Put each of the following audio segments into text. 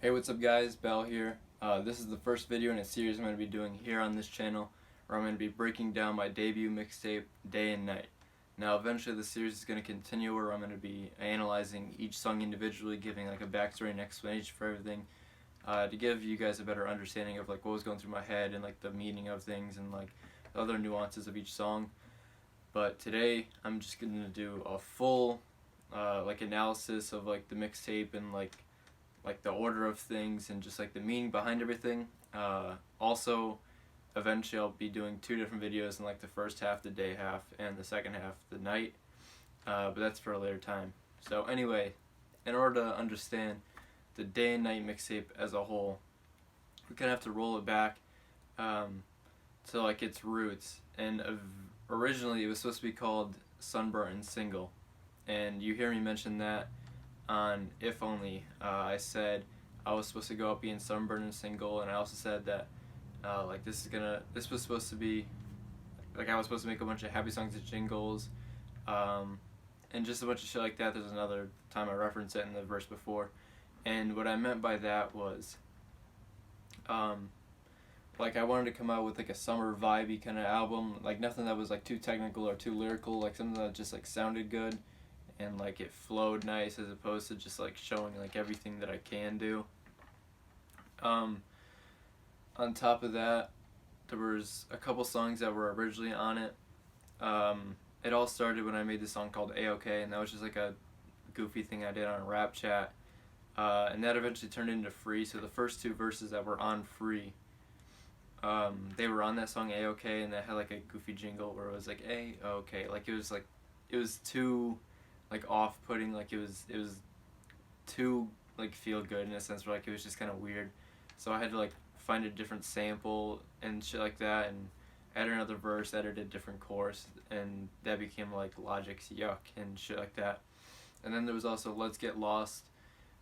Hey, what's up guys? Bal here. This is the first video in a series I'm going to be doing here on this channel where I'm going to be breaking down my debut mixtape, Day and Night. Now eventually the series is going to continue where I'm going to be analyzing each song individually, giving like a backstory and explanation for everything to give you guys a better understanding of like what was going through my head and like the meaning of things and like the other nuances of each song. But today I'm just going to do a full like analysis of like the mixtape and like the order of things and just like the meaning behind everything. Also, eventually I'll be doing two different videos in like the first half, the day half, and the second half, the night. But that's for a later time. So anyway, in order to understand the Day and Night mixtape as a whole, we kind of have to roll it back to like its roots. And originally it was supposed to be called Sunburnt and Single, and you hear me mention that on If Only. I said I was supposed to go up being sunburned and single, and I also said that like this was supposed to be like I was supposed to make a bunch of happy songs and jingles, and just a bunch of shit like that. There's another time I referenced it in the verse before, and what I meant by that was like I wanted to come out with like a summer vibey kind of album, like nothing that was like too technical or too lyrical, like something that just like sounded good and like it flowed nice, as opposed to just like showing like everything that I can do. On top of that, there was a couple songs that were originally on it. It all started when I made this song called A-OK, and that was just like a goofy thing I did on a rap chat, and that eventually turned into Free. So the first two verses that were on Free, they were on that song A-OK, and that had like a goofy jingle where it was like A-OK, like it was too like off-putting, like it was too like feel good in a sense where like it was just kind of weird. So I had to like find a different sample and shit like that, and add another verse, added a different chorus, and that became like Logic's Yuck and shit like that. And then there was also Let's Get Lost.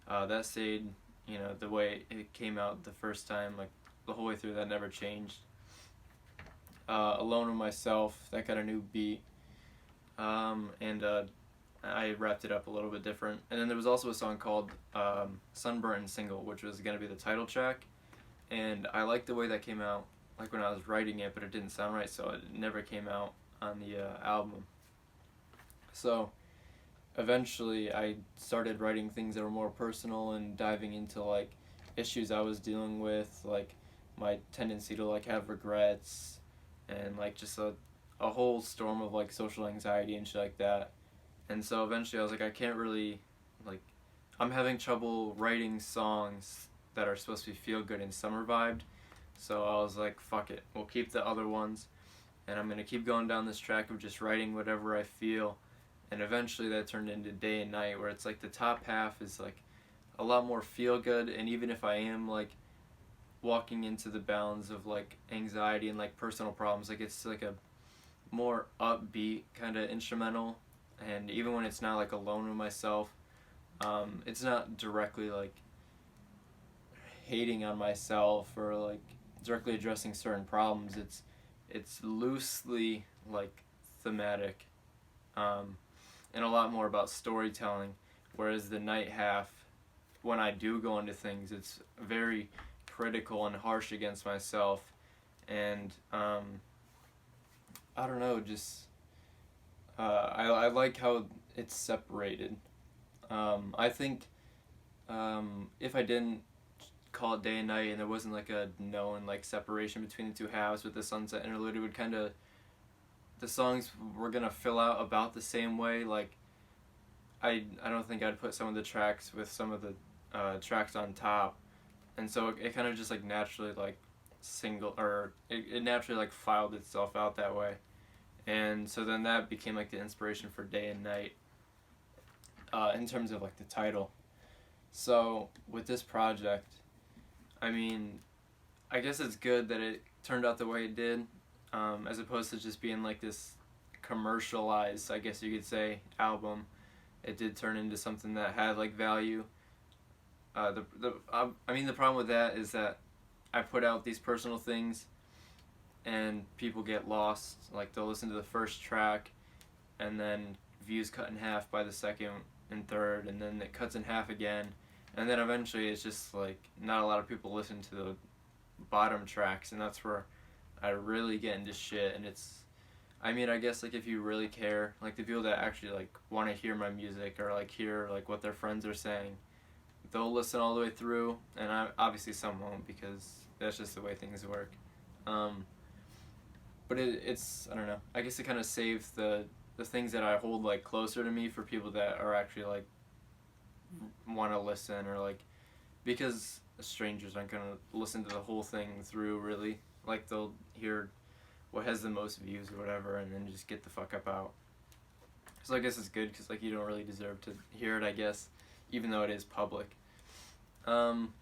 That stayed, you know, the way it came out the first time, like the whole way through. That never changed. Alone with Myself, that got a new beat, and I wrapped it up a little bit different. And then there was also a song called Sunburnt and Single, which was going to be the title track. And I liked the way that came out, like when I was writing it, but it didn't sound right, so it never came out on the album. So eventually I started writing things that were more personal and diving into like issues I was dealing with, like my tendency to like have regrets and like just a whole storm of like social anxiety and shit like that. And so eventually I was like, I can't really, like, I'm having trouble writing songs that are supposed to be feel good and summer vibed. So I was like, fuck it, we'll keep the other ones, and I'm gonna keep going down this track of just writing whatever I feel. And eventually that turned into Day and Night, where it's like the top half is like a lot more feel good, and even if I am like walking into the bounds of like anxiety and like personal problems, like it's like a more upbeat kind of instrumental. And even when it's not like Alone with Myself, it's not directly like hating on myself or like directly addressing certain problems. It's loosely like thematic, and a lot more about storytelling. Whereas the night half, when I do go into things, it's very critical and harsh against myself, and I don't know, just. I like how it's separated. I think if I didn't call it Day and Night and there wasn't like a known like separation between the two halves with the sunset interlude, it would kind of, the songs were gonna fill out about the same way. Like I don't think I'd put some of the tracks with some of the tracks on top, and so it kind of just like naturally like single, or it naturally like filed itself out that way. And so then that became like the inspiration for Day and Night, in terms of like the title. So with this project, I mean, I guess it's good that it turned out the way it did, as opposed to just being like this commercialized, I guess you could say, album. It did turn into something that had like value. I mean, the problem with that is that I put out these personal things and people get lost. Like they'll listen to the first track and then views cut in half by the second and third, and then it cuts in half again, and then eventually it's just like not a lot of people listen to the bottom tracks, and that's where I really get into shit. And it's, I mean, I guess like if you really care, like the people that actually like want to hear my music or like hear like what their friends are saying, they'll listen all the way through, and obviously some won't because that's just the way things work. Um, but it's, I don't know. I guess it kind of saves the things that I hold like closer to me for people that are actually like want to listen, or like, because strangers aren't gonna listen to the whole thing through really. Like they'll hear what has the most views or whatever, and then just get the fuck up out. So I guess it's good because like you don't really deserve to hear it, I guess, even though it is public. Um,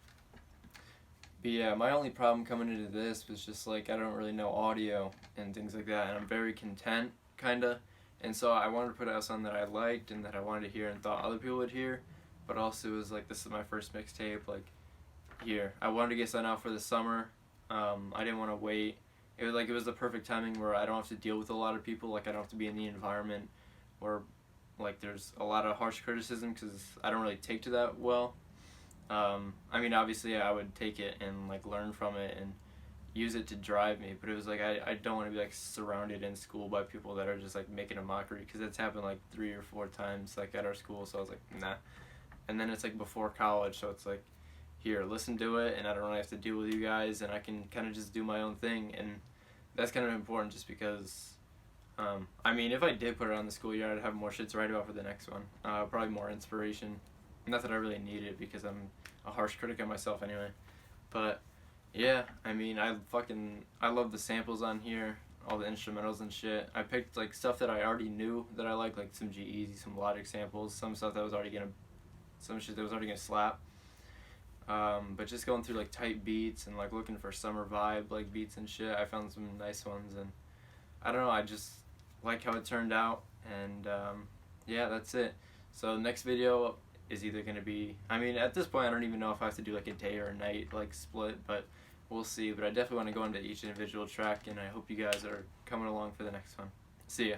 but yeah, my only problem coming into this was just like I don't really know audio and things like that, and I'm very content, kinda. And so I wanted to put out something that I liked and that I wanted to hear and thought other people would hear, but also it was like this is my first mixtape. Like here, I wanted to get something out for the summer. I didn't want to wait. It was the perfect timing where I don't have to deal with a lot of people. Like I don't have to be in the environment where like there's a lot of harsh criticism because I don't really take to that well. I mean, obviously, I would take it and like learn from it and use it to drive me, but it was like I don't want to be like surrounded in school by people that are just like making a mockery, because it's happened like 3 or 4 times like at our school. So I was like, nah. And then it's like before college, so it's like, here, listen to it, and I don't really have to deal with you guys, and I can kind of just do my own thing, and that's kind of important just because. I mean, if I did put it on the school year, I'd have more shit to write about for the next one. Probably more inspiration. Not that I really need it because I'm a harsh critic of myself anyway. But yeah, I mean, I love the samples on here, all the instrumentals and shit. I picked like stuff that I already knew that I like some G-Eazy, some Logic samples, some stuff that was already gonna, some shit that was already gonna slap. But just going through like tight beats and like looking for summer vibe like beats and shit, I found some nice ones, and I don't know, I just like how it turned out, and yeah, that's it. So next video is either going to be, I mean, at this point I don't even know if I have to do like a day or a night like split, but we'll see. But I definitely want to go into each individual track, and I hope you guys are coming along for the next one. See ya.